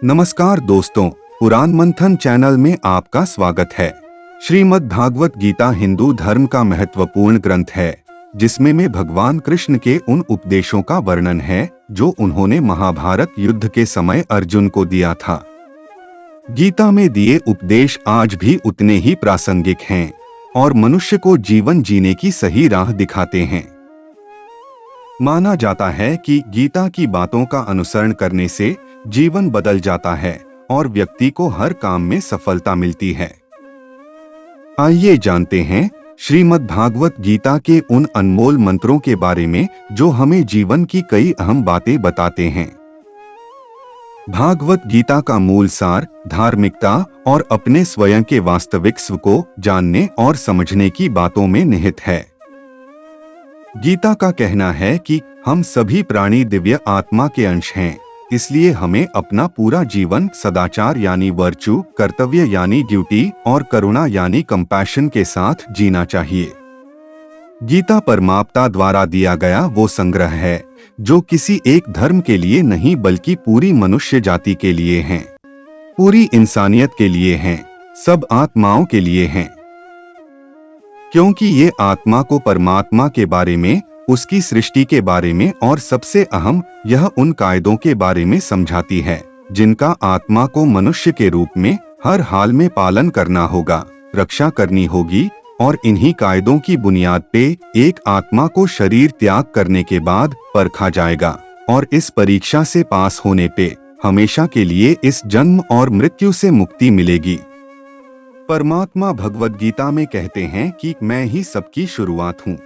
नमस्कार दोस्तों, पुराण मंथन चैनल में आपका स्वागत है। श्रीमद् भागवत गीता हिंदू धर्म का महत्वपूर्ण ग्रंथ है, जिसमें में भगवान कृष्ण के उन उपदेशों का वर्णन है जो उन्होंने महाभारत युद्ध के समय अर्जुन को दिया था। गीता में दिए उपदेश आज भी उतने ही प्रासंगिक हैं और मनुष्य को जीवन जीने की सही राह दिखाते हैं। माना जाता है कि गीता की बातों का अनुसरण करने से जीवन बदल जाता है और व्यक्ति को हर काम में सफलता मिलती है। आइए जानते हैं श्रीमद् भागवत गीता के उन अनमोल मंत्रों के बारे में जो हमें जीवन की कई अहम बातें बताते हैं। भागवत गीता का मूल सार धार्मिकता और अपने स्वयं के वास्तविक स्व को जानने और समझने की बातों में निहित है। गीता का कहना है कि हम सभी प्राणी दिव्य आत्मा के अंश हैं, इसलिए हमें अपना पूरा जीवन सदाचार यानी वर्चू, कर्तव्य यानी ड्यूटी और करुणा यानी कंपैशन के साथ जीना चाहिए। गीता परमात्मा द्वारा दिया गया वो संग्रह है जो किसी एक धर्म के लिए नहीं बल्कि पूरी मनुष्य जाति के लिए है, पूरी इंसानियत के लिए है, सब आत्माओं के लिए है। क्योंकि ये आत्मा को परमात्मा के बारे में, उसकी सृष्टि के बारे में और सबसे अहम यह उन कायदों के बारे में समझाती है जिनका आत्मा को मनुष्य के रूप में हर हाल में पालन करना होगा, रक्षा करनी होगी और इन्हीं कायदों की बुनियाद पे एक आत्मा को शरीर त्याग करने के बाद परखा जाएगा और इस परीक्षा से पास होने पे हमेशा के लिए इस जन्म और मृत्यु से मुक्ति मिलेगी। परमात्मा भगवद गीता में कहते हैं कि मैं ही सबकी शुरुआत हूँ।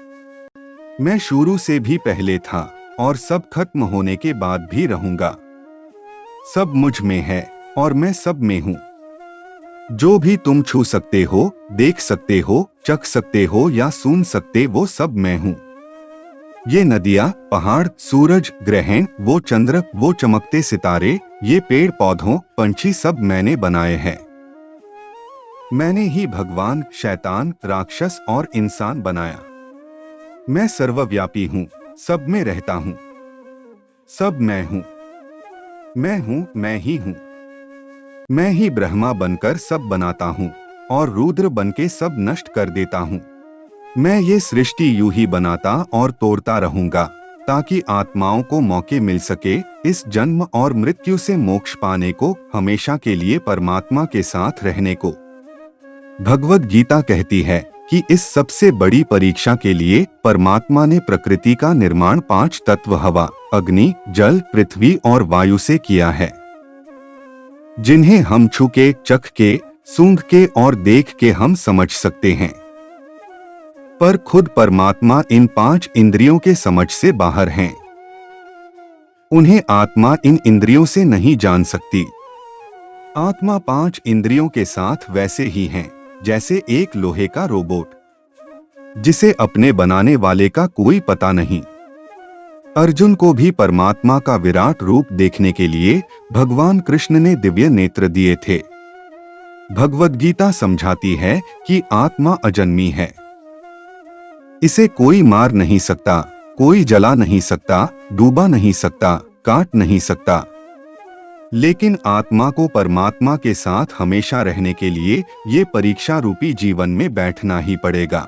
मैं शुरू से भी पहले था और सब खत्म होने के बाद भी रहूंगा। सब मुझ में है और मैं सब में हूँ। जो भी तुम छू सकते हो, देख सकते हो, चख सकते हो या सुन सकते, वो सब मैं हूँ। ये नदियाँ, पहाड़, सूरज, ग्रहण, वो चंद्र, वो चमकते सितारे, ये पेड़ पौधों, पंछी सब मैंने बनाए हैं। मैंने ही भगवान, शैतान, राक्षस और इंसान बनाया। मैं सर्वव्यापी हूँ, सब में रहता हूँ। सब मैं हूँ, मैं ही हूँ। मैं ही ब्रह्मा बनकर सब बनाता हूँ और रुद्र बनके सब नष्ट कर देता हूँ। मैं ये सृष्टि यूं ही बनाता और तोड़ता रहूंगा ताकि आत्माओं को मौके मिल सके इस जन्म और मृत्यु से मोक्ष पाने को, हमेशा के लिए परमात्मा के साथ रहने को। भगवद गीता कहती है कि इस सबसे बड़ी परीक्षा के लिए परमात्मा ने प्रकृति का निर्माण 5 तत्व हवा, अग्नि, जल, पृथ्वी और वायु से किया है, जिन्हें हम छू के, चख के, सूंघ के और देख के हम समझ सकते हैं। पर खुद परमात्मा इन 5 इंद्रियों के समझ से बाहर हैं। उन्हें आत्मा इन इंद्रियों से नहीं जान सकती। आत्मा 5 इंद्रियों के साथ वैसे ही है जैसे एक लोहे का रोबोट, जिसे अपने बनाने वाले का कोई पता नहीं। अर्जुन को भी परमात्मा का विराट रूप देखने के लिए भगवान कृष्ण ने दिव्य नेत्र दिए थे। भगवद गीता समझाती है कि आत्मा अजन्मी है। इसे कोई मार नहीं सकता, कोई जला नहीं सकता, डूबा नहीं सकता, काट नहीं सकता। लेकिन आत्मा को परमात्मा के साथ हमेशा रहने के लिए ये परीक्षा रूपी जीवन में बैठना ही पड़ेगा।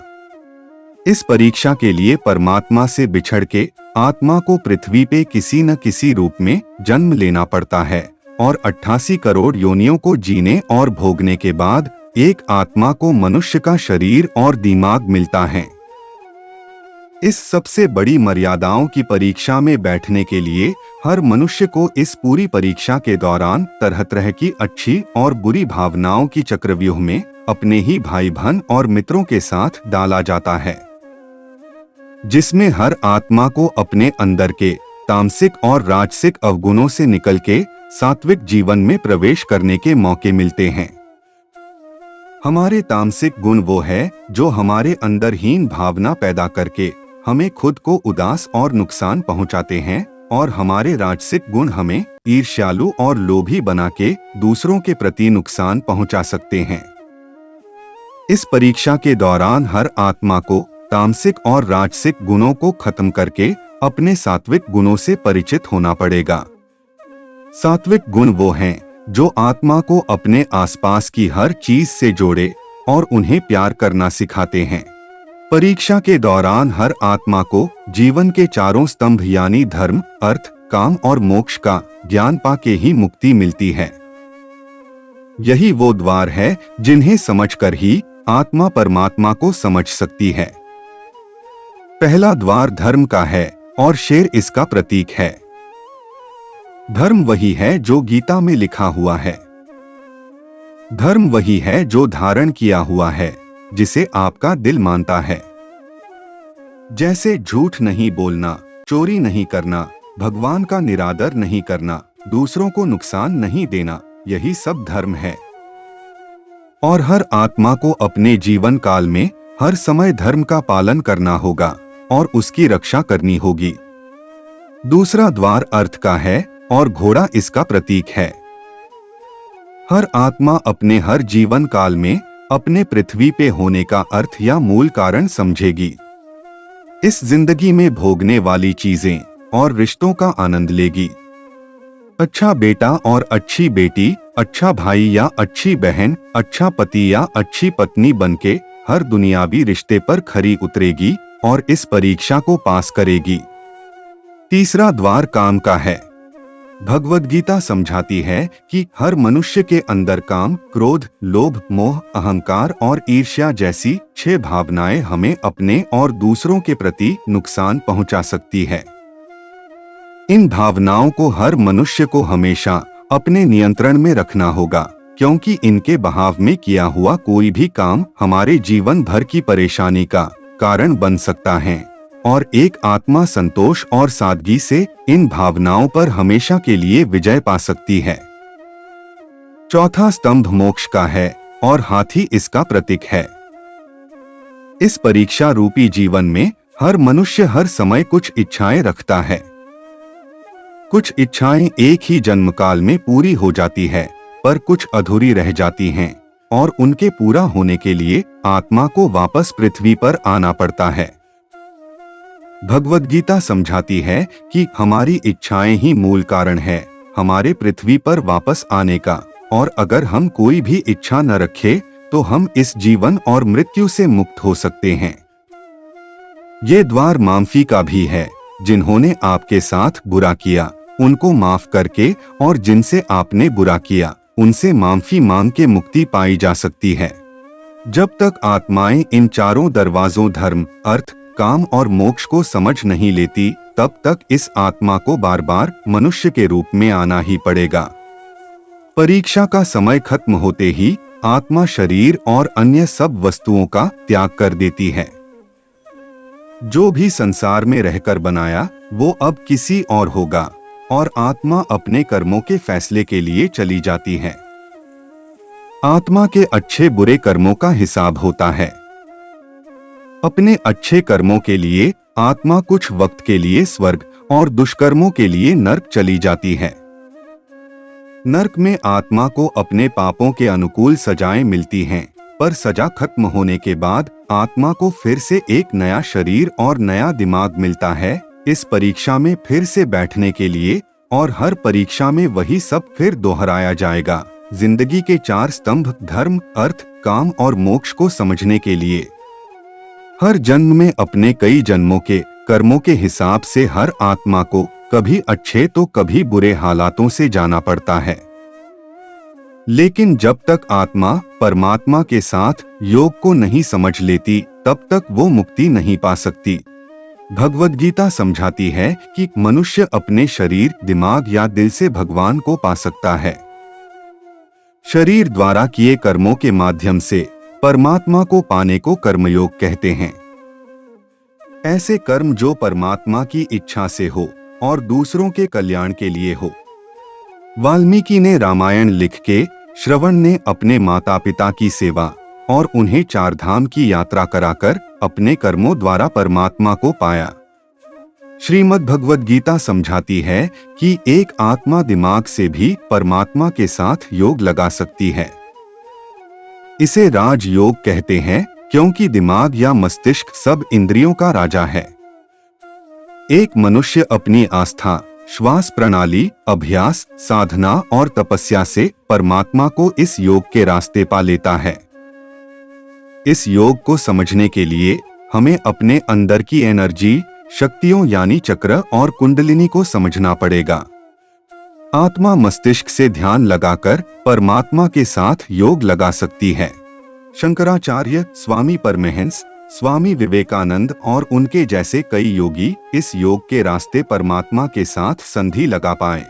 इस परीक्षा के लिए परमात्मा से बिछड़ के आत्मा को पृथ्वी पे किसी न किसी रूप में जन्म लेना पड़ता है और 88 करोड़ योनियों को जीने और भोगने के बाद एक आत्मा को मनुष्य का शरीर और दिमाग मिलता है। इस सबसे बड़ी मर्यादाओं की परीक्षा में बैठने के लिए हर मनुष्य को इस पूरी परीक्षा के दौरान तरह तरह की अच्छी और बुरी भावनाओं की चक्रव्यूह में अपने ही भाई बहन और मित्रों के साथ डाला जाता है, जिसमें हर आत्मा को अपने अंदर के तामसिक और राजसिक अवगुणों से निकल के सात्विक जीवन में प्रवेश करने के मौके मिलते हैं। हमारे तामसिक गुण वो है जो हमारे अंदर हीन भावना पैदा करके हमें खुद को उदास और नुकसान पहुंचाते हैं और हमारे राजसिक गुण हमें ईर्ष्यालु और लोभी बना के दूसरों के प्रति नुकसान पहुंचा सकते हैं। इस परीक्षा के दौरान हर आत्मा को तामसिक और राजसिक गुणों को खत्म करके अपने सात्विक गुणों से परिचित होना पड़ेगा। सात्विक गुण वो हैं जो आत्मा को अपने आसपास की हर चीज से जोड़े और उन्हें प्यार करना सिखाते हैं। परीक्षा के दौरान हर आत्मा को जीवन के चारों स्तंभ यानी धर्म, अर्थ, काम और मोक्ष का ज्ञान पाके ही मुक्ति मिलती है। यही वो द्वार है जिन्हें समझकर ही आत्मा परमात्मा को समझ सकती है। पहला द्वार धर्म का है और शेर इसका प्रतीक है। धर्म वही है जो गीता में लिखा हुआ है। धर्म वही है जो धारण किया हुआ है, जिसे आपका दिल मानता है। जैसे झूठ नहीं बोलना, चोरी नहीं करना, भगवान का निरादर नहीं करना, दूसरों को नुकसान नहीं देना, यही सब धर्म है। और हर आत्मा को अपने जीवन काल में हर समय धर्म का पालन करना होगा और उसकी रक्षा करनी होगी। दूसरा द्वार अर्थ का है और घोड़ा इसका प्रतीक है। हर आत्मा अपने हर जीवन काल में अपने पृथ्वी पे होने का अर्थ या मूल कारण समझेगी। इस जिंदगी में भोगने वाली चीजें और रिश्तों का आनंद लेगी। अच्छा बेटा और अच्छी बेटी, अच्छा भाई या अच्छी बहन, अच्छा पति या अच्छी पत्नी बनके हर दुनियावी रिश्ते पर खरी उतरेगी और इस परीक्षा को पास करेगी। तीसरा द्वार काम का है। भगवद गीता समझाती है कि हर मनुष्य के अंदर काम, क्रोध, लोभ, मोह, अहंकार और ईर्ष्या जैसी 6 भावनाएं हमें अपने और दूसरों के प्रति नुकसान पहुंचा सकती है। इन भावनाओं को हर मनुष्य को हमेशा अपने नियंत्रण में रखना होगा, क्योंकि इनके बहाव में किया हुआ कोई भी काम हमारे जीवन भर की परेशानी का कारण बन सकता है और एक आत्मा संतोष और सादगी से इन भावनाओं पर हमेशा के लिए विजय पा सकती है। चौथा स्तंभ मोक्ष का है और हाथी इसका प्रतीक है। इस परीक्षा रूपी जीवन में हर मनुष्य हर समय कुछ इच्छाएं रखता है। कुछ इच्छाएं एक ही जन्म काल में पूरी हो जाती है, पर कुछ अधूरी रह जाती हैं और उनके पूरा होने के लिए आत्मा को वापस पृथ्वी पर आना पड़ता है। भगवद गीता समझाती है कि हमारी इच्छाएं ही मूल कारण है हमारे पृथ्वी पर वापस आने का, और अगर हम कोई भी इच्छा न रखें तो हम इस जीवन और मृत्यु से मुक्त हो सकते हैं। ये द्वार माफी का भी है। जिन्होंने आपके साथ बुरा किया उनको माफ करके और जिनसे आपने बुरा किया उनसे माफी मांग के मुक्ति पाई जा सकती है। जब तक आत्माएं इन चारों दरवाजों धर्म, अर्थ, काम और मोक्ष को समझ नहीं लेती, तब तक इस आत्मा को बार बार मनुष्य के रूप में आना ही पड़ेगा। परीक्षा का समय खत्म होते ही आत्मा शरीर और अन्य सब वस्तुओं का त्याग कर देती है। जो भी संसार में रहकर बनाया वो अब किसी और होगा और आत्मा अपने कर्मों के फैसले के लिए चली जाती है। आत्मा के अच्छे बुरे कर्मों का हिसाब होता है। अपने अच्छे कर्मों के लिए आत्मा कुछ वक्त के लिए स्वर्ग और दुष्कर्मों के लिए नर्क चली जाती है। नर्क में आत्मा को अपने पापों के अनुकूल सजाएं मिलती हैं, पर सजा खत्म होने के बाद आत्मा को फिर से एक नया शरीर और नया दिमाग मिलता है इस परीक्षा में फिर से बैठने के लिए, और हर परीक्षा में वही सब फिर दोहराया जाएगा। जिंदगी के 4 स्तंभ धर्म, अर्थ, काम और मोक्ष को समझने के लिए हर जन्म में अपने कई जन्मों के कर्मों के हिसाब से हर आत्मा को कभी अच्छे तो कभी बुरे हालातों से जाना पड़ता है। लेकिन जब तक आत्मा परमात्मा के साथ योग को नहीं समझ लेती तब तक वो मुक्ति नहीं पा सकती। भगवद गीता समझाती है कि मनुष्य अपने शरीर, दिमाग या दिल से भगवान को पा सकता है। शरीर द्वारा किए कर्मों के माध्यम से परमात्मा को पाने को कर्मयोग कहते हैं। ऐसे कर्म जो परमात्मा की इच्छा से हो और दूसरों के कल्याण के लिए हो। वाल्मीकि ने रामायण लिख के, श्रवण ने अपने माता पिता की सेवा और उन्हें 4 धाम की यात्रा कराकर अपने कर्मों द्वारा परमात्मा को पाया। श्रीमद् भगवद गीता समझाती है कि एक आत्मा दिमाग से भी परमात्मा के साथ योग लगा सकती है। इसे राज योग कहते हैं क्योंकि दिमाग या मस्तिष्क सब इंद्रियों का राजा है। एक मनुष्य अपनी आस्था श्वास प्रणाली, अभ्यास, साधना और तपस्या से परमात्मा को इस योग के रास्ते पा लेता है। इस योग को समझने के लिए हमें अपने अंदर की एनर्जी, शक्तियों यानी चक्र और कुंडलिनी को समझना पड़ेगा। आत्मा मस्तिष्क से ध्यान लगाकर परमात्मा के साथ योग लगा सकती है। शंकराचार्य, स्वामी परमहंस, स्वामी विवेकानंद और उनके जैसे कई योगी इस योग के रास्ते परमात्मा के साथ संधि लगा पाए।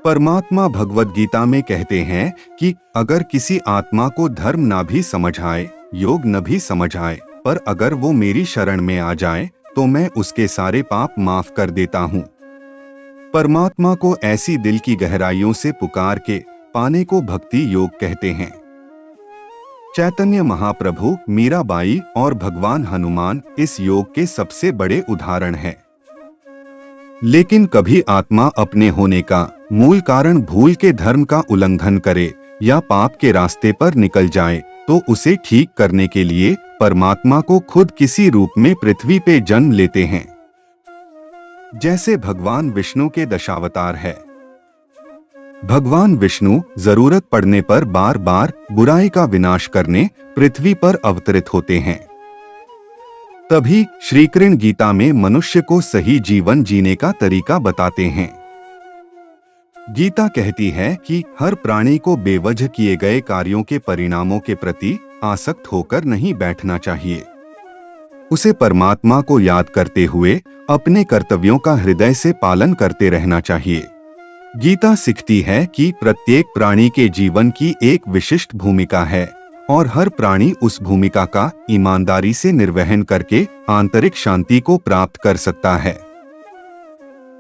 परमात्मा भगवद गीता में कहते हैं कि अगर किसी आत्मा को धर्म ना भी समझ आए, योग न भी समझ आए, पर अगर वो मेरी शरण में आ जाए तो मैं उसके सारे पाप माफ कर देता हूँ। परमात्मा को ऐसी दिल की गहराइयों से पुकार के पाने को भक्ति योग कहते हैं। चैतन्य महाप्रभु, मीराबाई और भगवान हनुमान इस योग के सबसे बड़े उदाहरण हैं। लेकिन कभी आत्मा अपने होने का मूल कारण भूल के धर्म का उल्लंघन करे या पाप के रास्ते पर निकल जाए तो उसे ठीक करने के लिए परमात्मा को खुद किसी रूप में पृथ्वी पे जन्म लेते हैं। जैसे भगवान विष्णु के दशावतार है। भगवान विष्णु जरूरत पड़ने पर बार बार बुराई का विनाश करने पृथ्वी पर अवतरित होते हैं। तभी श्रीकृष्ण गीता में मनुष्य को सही जीवन जीने का तरीका बताते हैं। गीता कहती है कि हर प्राणी को बेवजह किए गए कार्यों के परिणामों के प्रति आसक्त होकर नहीं बैठना चाहिए। उसे परमात्मा को याद करते हुए अपने कर्तव्यों का हृदय से पालन करते रहना चाहिए। गीता सिखाती है कि प्रत्येक प्राणी के जीवन की एक विशिष्ट भूमिका है और हर प्राणी उस भूमिका का ईमानदारी से निर्वहन करके आंतरिक शांति को प्राप्त कर सकता है।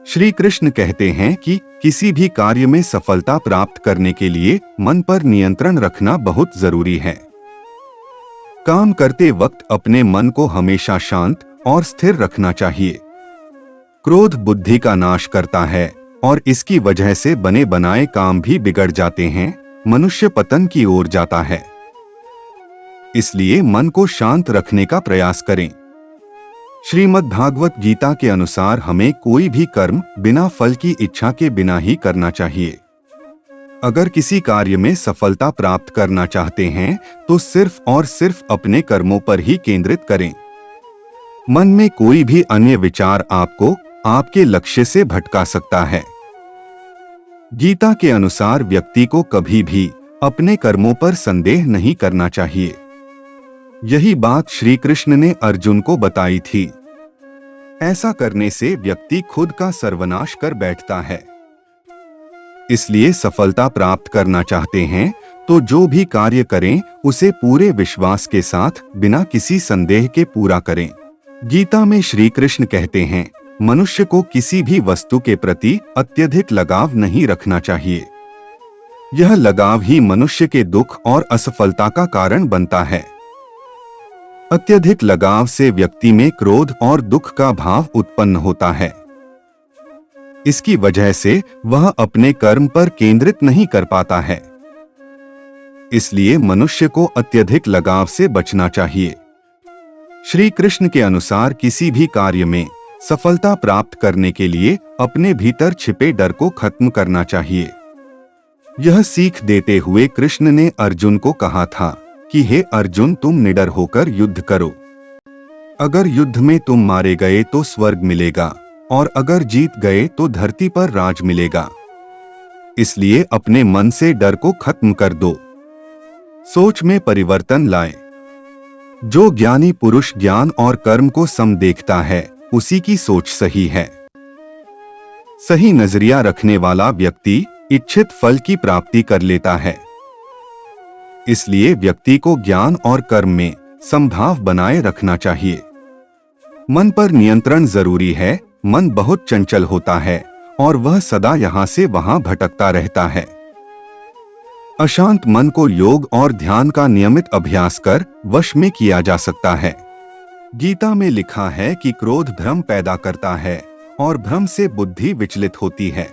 श्री कृष्ण कहते हैं कि किसी भी कार्य में सफलता प्राप्त करने के लिए मन पर नियंत्रण रखना बहुत जरूरी है। काम करते वक्त अपने मन को हमेशा शांत और स्थिर रखना चाहिए। क्रोध बुद्धि का नाश करता है और इसकी वजह से बने बनाए काम भी बिगड़ जाते हैं, मनुष्य पतन की ओर जाता है। इसलिए मन को शांत रखने का प्रयास करें। श्रीमद् भागवत गीता के अनुसार हमें कोई भी कर्म बिना फल की इच्छा के बिना ही करना चाहिए। अगर किसी कार्य में सफलता प्राप्त करना चाहते हैं तो सिर्फ और सिर्फ अपने कर्मों पर ही केंद्रित करें। मन में कोई भी अन्य विचार आपको आपके लक्ष्य से भटका सकता है। गीता के अनुसार व्यक्ति को कभी भी अपने कर्मों पर संदेह नहीं करना चाहिए। यही बात श्री कृष्ण ने अर्जुन को बताई थी। ऐसा करने से व्यक्ति खुद का सर्वनाश कर बैठता है। इसलिए सफलता प्राप्त करना चाहते हैं तो जो भी कार्य करें उसे पूरे विश्वास के साथ बिना किसी संदेह के पूरा करें। गीता में श्री कृष्ण कहते हैं, मनुष्य को किसी भी वस्तु के प्रति अत्यधिक लगाव नहीं रखना चाहिए। यह लगाव ही मनुष्य के दुख और असफलता का कारण बनता है। अत्यधिक लगाव से व्यक्ति में क्रोध और दुख का भाव उत्पन्न होता है। इसकी वजह से वह अपने कर्म पर केंद्रित नहीं कर पाता है। इसलिए मनुष्य को अत्यधिक लगाव से बचना चाहिए। श्री कृष्ण के अनुसार किसी भी कार्य में सफलता प्राप्त करने के लिए अपने भीतर छिपे डर को खत्म करना चाहिए। यह सीख देते हुए कृष्ण ने अर्जुन को कहा था कि हे अर्जुन, तुम निडर होकर युद्ध करो। अगर युद्ध में तुम मारे गए तो स्वर्ग मिलेगा और अगर जीत गए तो धरती पर राज मिलेगा। इसलिए अपने मन से डर को खत्म कर दो। सोच में परिवर्तन लाए। जो ज्ञानी पुरुष ज्ञान और कर्म को सम देखता है उसी की सोच सही है। सही नजरिया रखने वाला व्यक्ति इच्छित फल की प्राप्ति कर लेता है। इसलिए व्यक्ति को ज्ञान और कर्म में समभाव बनाए रखना चाहिए। मन पर नियंत्रण जरूरी है। मन बहुत चंचल होता है और वह सदा यहां से वहां भटकता रहता है। अशांत मन को योग और ध्यान का नियमित अभ्यास कर वश में किया जा सकता है। गीता में लिखा है कि क्रोध भ्रम पैदा करता है और भ्रम से बुद्धि विचलित होती है।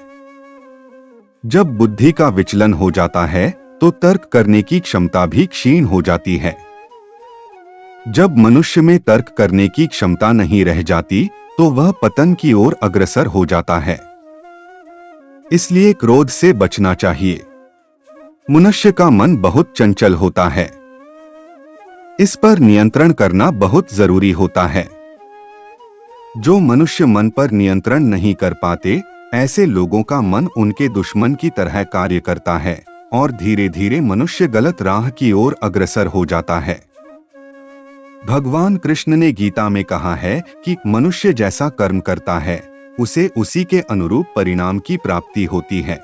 जब बुद्धि का विचलन हो जाता है तो तर्क करने की क्षमता भी क्षीण हो जाती है। जब मनुष्य में तर्क करने की क्षमता नहीं रह जाती तो वह पतन की ओर अग्रसर हो जाता है। इसलिए क्रोध से बचना चाहिए। मनुष्य का मन बहुत चंचल होता है, इस पर नियंत्रण करना बहुत जरूरी होता है। जो मनुष्य मन पर नियंत्रण नहीं कर पाते, ऐसे लोगों का मन उनके दुश्मन की तरह कार्य करता है और धीरे धीरे मनुष्य गलत राह की ओर अग्रसर हो जाता है। भगवान कृष्ण ने गीता में कहा है कि मनुष्य जैसा कर्म करता है, उसे उसी के अनुरूप परिणाम की प्राप्ति होती है।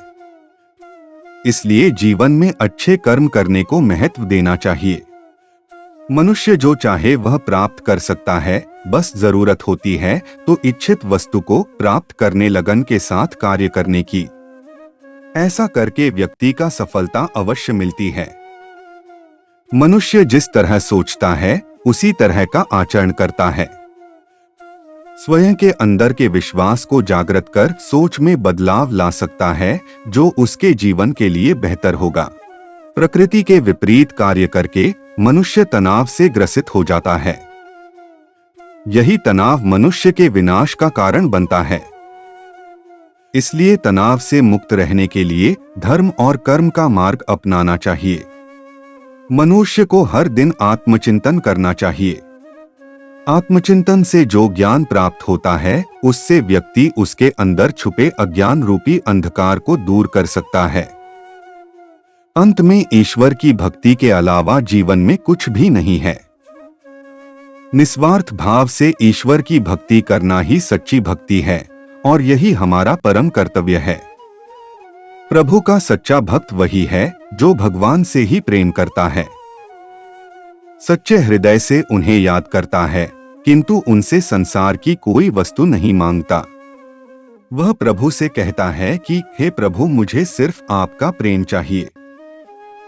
इसलिए जीवन में अच्छे कर्म करने को महत्व देना चाहिए। मनुष्य जो चाहे वह प्राप्त कर सकता है, बस जरूरत होती है तो इच्छित वस्तु को प्राप्त करने लगन के साथ कार्य करने की। ऐसा करके व्यक्ति का सफलता अवश्य मिलती है। मनुष्य जिस तरह सोचता है उसी तरह का आचरण करता है। स्वयं के अंदर के विश्वास को जागृत कर सोच में बदलाव ला सकता है, जो उसके जीवन के लिए बेहतर होगा। प्रकृति के विपरीत कार्य करके मनुष्य तनाव से ग्रसित हो जाता है। यही तनाव मनुष्य के विनाश का कारण बनता है। इसलिए तनाव से मुक्त रहने के लिए धर्म और कर्म का मार्ग अपनाना चाहिए। मनुष्य को हर दिन आत्मचिंतन करना चाहिए। आत्मचिंतन से जो ज्ञान प्राप्त होता है, उससे व्यक्ति उसके अंदर छुपे अज्ञान रूपी अंधकार को दूर कर सकता है। अंत में ईश्वर की भक्ति के अलावा जीवन में कुछ भी नहीं है। निस्वार्थ भाव से ईश्वर की भक्ति करना ही सच्ची भक्ति है और यही हमारा परम कर्तव्य है। प्रभु का सच्चा भक्त वही है जो भगवान से ही प्रेम करता है, सच्चे हृदय से उन्हें याद करता है, किंतु उनसे संसार की कोई वस्तु नहीं मांगता। वह प्रभु से कहता है कि हे प्रभु, मुझे सिर्फ आपका प्रेम चाहिए।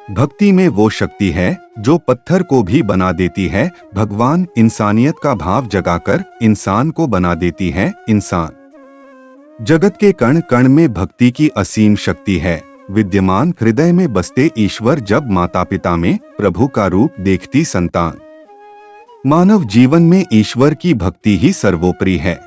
भक्ति में वो शक्ति है जो पत्थर को भी बना देती है। भगवान इंसानियत का भाव जगाकर इंसान को बना देती है इंसान। जगत के कण कण में भक्ति की असीम शक्ति है। विद्यमान हृदय में बसते ईश्वर जब माता पिता में प्रभु का रूप देखती संतान। मानव जीवन में ईश्वर की भक्ति ही सर्वोपरि है।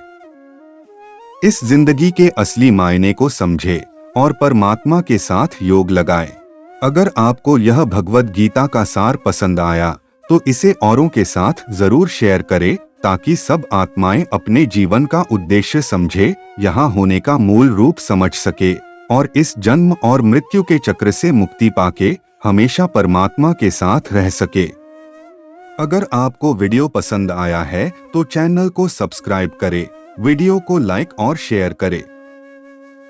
इस जिंदगी के असली मायने को समझे और परमात्मा के साथ योग लगाए। अगर आपको यह भगवद गीता का सार पसंद आया तो इसे औरों के साथ जरूर शेयर करें, ताकि सब आत्माएं अपने जीवन का उद्देश्य समझे, यहाँ होने का मूल रूप समझ सके और इस जन्म और मृत्यु के चक्र से मुक्ति पाके हमेशा परमात्मा के साथ रह सके। अगर आपको वीडियो पसंद आया है तो चैनल को सब्सक्राइब करें, वीडियो को लाइक और शेयर करें।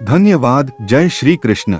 धन्यवाद। जय श्री कृष्ण।